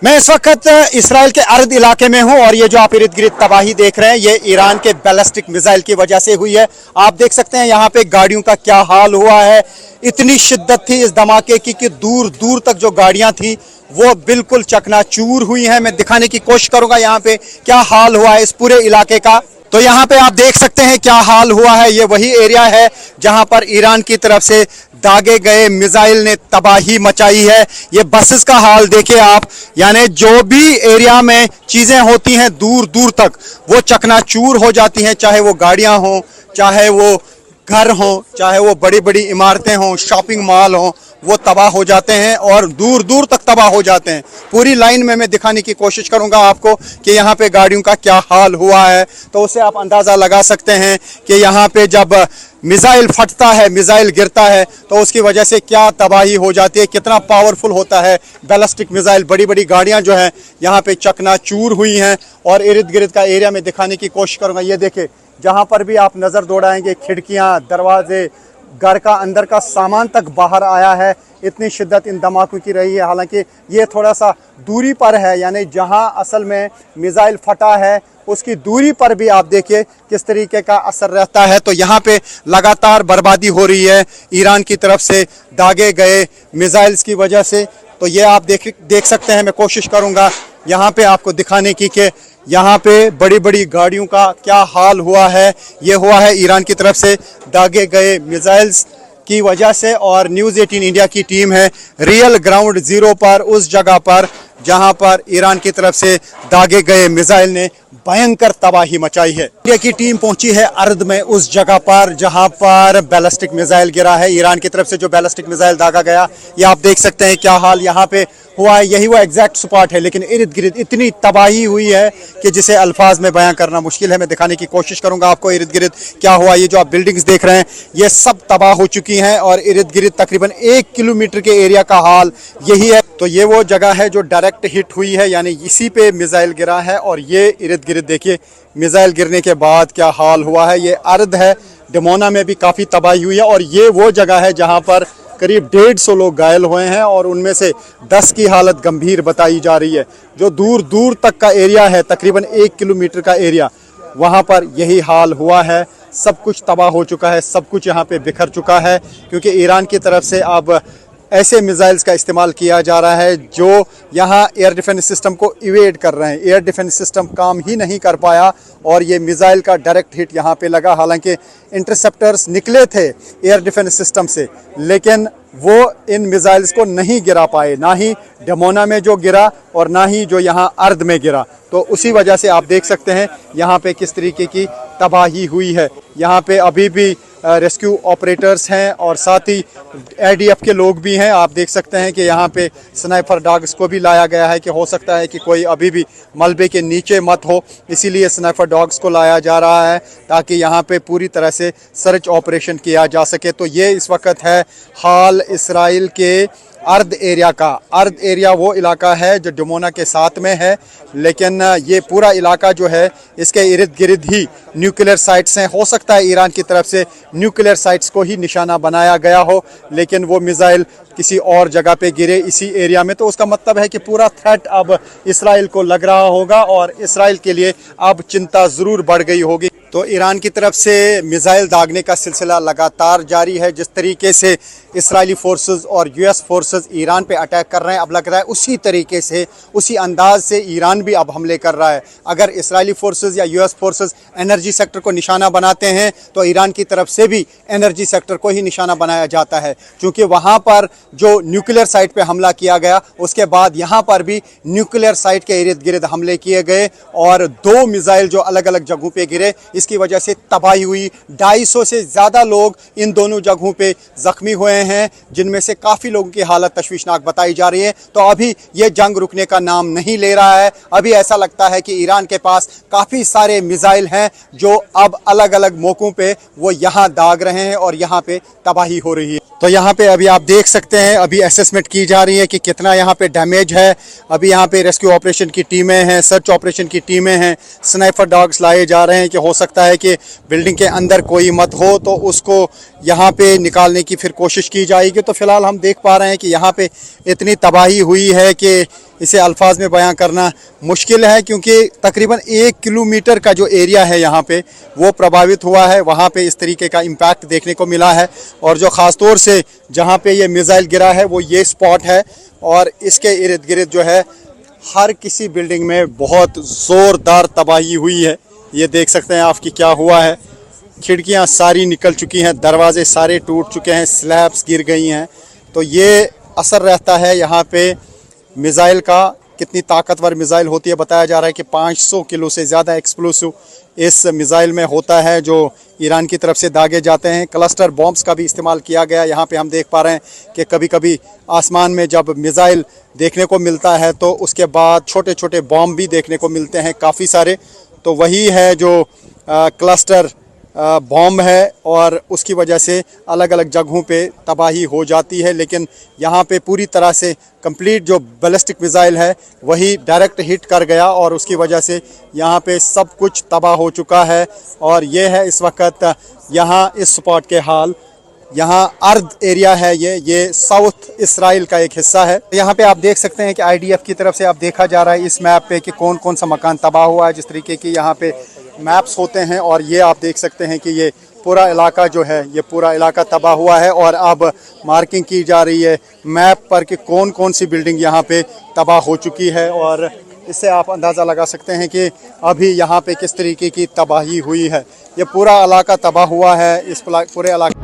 मैं इस वक्त इसराइल के अर्द इलाके में हूं और ये जो आप इर्द गिर्द तबाही देख रहे हैं ये ईरान के बैलिस्टिक मिसाइल की वजह से हुई है। आप देख सकते हैं यहाँ पे गाड़ियों का क्या हाल हुआ है। इतनी शिद्दत थी इस धमाके की कि दूर दूर तक जो गाड़ियां थी वो बिल्कुल चकनाचूर हुई हैं। मैं दिखाने की कोशिश करूंगा यहाँ पे क्या हाल हुआ है इस पूरे इलाके का। तो यहाँ पे आप देख सकते हैं क्या हाल हुआ है। ये वही एरिया है जहां पर ईरान की तरफ से दागे गए मिसाइल ने तबाही मचाई है। ये बसेस का हाल देखिए आप, यानी जो भी एरिया में चीजें होती हैं दूर दूर तक वो चकनाचूर हो जाती हैं, चाहे वो गाड़ियां हों, चाहे वो घर हों, चाहे वो बड़ी बड़ी इमारतें हों, शॉपिंग मॉल हों, वो तबाह हो जाते हैं और दूर दूर तक तबाह हो जाते हैं। पूरी लाइन में मैं दिखाने की कोशिश करूंगा आपको कि यहाँ पे गाड़ियों का क्या हाल हुआ है। तो उससे आप अंदाज़ा लगा सकते हैं कि यहाँ पे जब मिसाइल फटता है, मिसाइल गिरता है तो उसकी वजह से क्या तबाही हो जाती है, कितना पावरफुल होता है बैलिस्टिक मिसाइल। बड़ी बड़ी गाड़ियाँ जो हैं यहाँ पे चकनाचूर हुई हैं और इर्द गिर्द का एरिया में दिखाने की कोशिश करूँगा। ये देखें, जहाँ पर भी आप नज़र दौड़ाएंगे खिड़कियाँ, दरवाजे, घर का अंदर का सामान तक बाहर आया है। इतनी शिद्दत इन धमाकों की रही है। हालांकि ये थोड़ा सा दूरी पर है, यानी जहां असल में मिसाइल फटा है उसकी दूरी पर भी आप देखिए किस तरीके का असर रहता है। तो यहाँ पे लगातार बर्बादी हो रही है ईरान की तरफ से दागे गए मिसाइल्स की वजह से। तो ये आप देख सकते हैं। मैं कोशिश करूँगा यहाँ पे आपको दिखाने की कि यहाँ पे बड़ी बड़ी गाड़ियों का क्या हाल हुआ है। ये हुआ है ईरान की तरफ से दागे गए मिसाइल्स की वजह से। और न्यूज़ 18 इंडिया की टीम है रियल ग्राउंड ज़ीरो पर, उस जगह पर जहाँ पर ईरान की तरफ से दागे गए मिसाइल ने भयंकर तबाही मचाई है। इंडिया की टीम पहुंची है अर्द में, उस जगह पर जहां पर बैलिस्टिक मिसाइल गिरा है। ईरान की तरफ से जो बैलिस्टिक मिसाइल दागा गया, ये आप देख सकते हैं क्या हाल यहाँ पे हुआ है। यही वो एग्जैक्ट स्पॉट है, लेकिन इर्द गिर्द इतनी तबाही हुई है कि जिसे अल्फाज में बयां करना मुश्किल है। मैं दिखाने की कोशिश करूंगा आपको इर्द गिर्द क्या हुआ। ये जो आप बिल्डिंग्स देख रहे हैं ये सब तबाह हो चुकी हैं और इर्द गिर्द तकरीबन 1 किलोमीटर के एरिया का हाल यही है। तो ये वो जगह है जो डायरेक्ट हिट हुई है, यानी इसी पे मिसाइल गिरा है। और ये इर्द गिर्द देखिए मिसाइल गिरने के बाद क्या हाल हुआ है। ये अर्द है, डिमोना में भी काफ़ी तबाही हुई है और ये वो जगह है जहाँ पर करीब 150 लोग घायल हुए हैं और उनमें से 10 की हालत गंभीर बताई जा रही है। जो दूर दूर तक का एरिया है, तकरीबन 1 किलोमीटर का एरिया, वहाँ पर यही हाल हुआ है। सब कुछ तबाह हो चुका है, सब कुछ यहाँ पे बिखर चुका है, क्योंकि ईरान की तरफ से अब ऐसे मिसाइल्स का इस्तेमाल किया जा रहा है जो यहाँ एयर डिफेंस सिस्टम को इवेड कर रहे हैं। एयर डिफेंस सिस्टम काम ही नहीं कर पाया और ये मिसाइल का डायरेक्ट हिट यहाँ पे लगा। हालांकि इंटरसेप्टर्स निकले थे एयर डिफेंस सिस्टम से, लेकिन वो इन मिसाइल्स को नहीं गिरा पाए, ना ही डमोना में जो गिरा और ना ही जो यहाँ अर्द में गिरा। तो उसी वजह से आप देख सकते हैं यहाँ पे किस तरीके की तबाही हुई है। यहाँ पे अभी भी रेस्क्यू ऑपरेटर्स हैं और साथ ही ADF के लोग भी हैं। आप देख सकते हैं कि यहाँ पे स्नाइपर डॉग्स को भी लाया गया है कि हो सकता है कि कोई अभी भी मलबे के नीचे मत हो, इसीलिए स्नाइपर डॉग्स को लाया जा रहा है ताकि यहाँ पे पूरी तरह से सर्च ऑपरेशन किया जा सके। तो ये इस वक्त है हाल इसराइल के अर्द एरिया का। अर्द एरिया वो इलाका है जो डिमोना के साथ में है, लेकिन ये पूरा इलाका जो है इसके इर्द गिर्द ही न्यूक्लियर साइट्स हैं। हो सकता है ईरान की तरफ से न्यूक्लियर साइट्स को ही निशाना बनाया गया हो, लेकिन वो मिसाइल किसी और जगह पे गिरे इसी एरिया में। तो उसका मतलब है कि पूरा थ्रेट अब इसराइल को लग रहा होगा और इसराइल के लिए अब चिंता ज़रूर बढ़ गई होगी। तो ईरान की तरफ से मिसाइल दागने का सिलसिला लगातार जारी है। जिस तरीके से इसराइली फोर्सेस और US फोर्सेस ईरान पे अटैक कर रहे हैं, अब लग रहा है उसी तरीके से, उसी अंदाज से ईरान भी अब हमले कर रहा है। अगर इसराइली फोर्सेस या US फोर्सेस एनर्जी सेक्टर को निशाना बनाते हैं तो ईरान की तरफ से भी एनर्जी सेक्टर को ही निशाना बनाया जाता है, क्योंकि वहाँ पर जो न्यूक्लियर साइट पे हमला किया गया उसके बाद यहाँ पर भी न्यूक्लियर साइट के इर्द गिर्द हमले किए गए और 2 मिसाइल जो अलग अलग जगहों पे गिरे, इसकी वजह से तबाही हुई। 250 से ज़्यादा लोग इन दोनों जगहों पे ज़ख्मी हुए हैं, जिनमें से काफ़ी लोगों की हालत तशवीशनाक बताई जा रही है। तो अभी ये जंग रुकने का नाम नहीं ले रहा है। अभी ऐसा लगता है कि ईरान के पास काफ़ी सारे मिसाइल हैं जो अब अलग अलग मौक़ों पे वो यहाँ दाग रहे हैं और यहाँ पे तबाही हो रही है। तो यहाँ पे अभी आप देख सकते हैं, अभी असेसमेंट की जा रही है कि कितना यहाँ पे डैमेज है। अभी यहाँ पे रेस्क्यू ऑपरेशन की टीमें हैं, सर्च ऑपरेशन की टीमें हैं, स्नाइपर डॉग्स लाए जा रहे हैं कि हो सकता है कि बिल्डिंग के अंदर कोई मत हो तो उसको यहाँ पे निकालने की फिर कोशिश की जाएगी। तो फिलहाल हम देख पा रहे हैं कि यहाँ पे इतनी तबाही हुई है कि इसे अल्फाज में बयां करना मुश्किल है, क्योंकि तकरीबन 1 किलोमीटर का जो एरिया है यहाँ पे वो प्रभावित हुआ है। वहाँ पे इस तरीके का इम्पैक्ट देखने को मिला है, और जो ख़ास तौर से जहाँ पे ये मिसाइल गिरा है वो ये स्पॉट है, और इसके इर्द गिर्द जो है हर किसी बिल्डिंग में बहुत ज़ोरदार तबाही हुई है। ये देख सकते हैं आप कि क्या हुआ है। खिड़कियां सारी निकल चुकी हैं, दरवाजे सारे टूट चुके हैं, स्लैब्स गिर गई हैं। तो ये असर रहता है यहाँ पे मिसाइल का, कितनी ताकतवर मिसाइल होती है। बताया जा रहा है कि 500 किलो से ज़्यादा एक्सप्लोसिव इस मिसाइल में होता है जो ईरान की तरफ से दागे जाते हैं। क्लस्टर बॉम्ब्स का भी इस्तेमाल किया गया। यहाँ पे हम देख पा रहे हैं कि कभी कभी आसमान में जब मिसाइल देखने को मिलता है तो उसके बाद छोटे छोटे बॉम्ब भी देखने को मिलते हैं काफ़ी सारे। तो वही है जो क्लस्टर बॉम्ब है, और उसकी वजह से अलग अलग जगहों पे तबाही हो जाती है। लेकिन यहाँ पे पूरी तरह से कंप्लीट जो बैलिस्टिक मिसाइल है वही डायरेक्ट हिट कर गया, और उसकी वजह से यहाँ पे सब कुछ तबाह हो चुका है। और ये है इस वक्त यहाँ इस स्पॉट के हाल। यहाँ अर्द एरिया है, ये साउथ इसराइल का एक हिस्सा है। यहाँ पे आप देख सकते हैं कि IDF की तरफ से अब देखा जा रहा है इस मैप पे कि कौन कौन सा मकान तबाह हुआ है। जिस तरीके की यहाँ पे मैप्स होते हैं, और ये आप देख सकते हैं कि ये पूरा इलाका जो है ये पूरा इलाका तबाह हुआ है, और अब मार्किंग की जा रही है मैप पर कि कौन कौन सी बिल्डिंग यहाँ पे तबाह हो चुकी है। और इससे आप अंदाज़ा लगा सकते हैं कि अभी यहाँ पे किस तरीके की तबाही हुई है। ये पूरा इलाका तबाह हुआ है। इस पूरे इलाके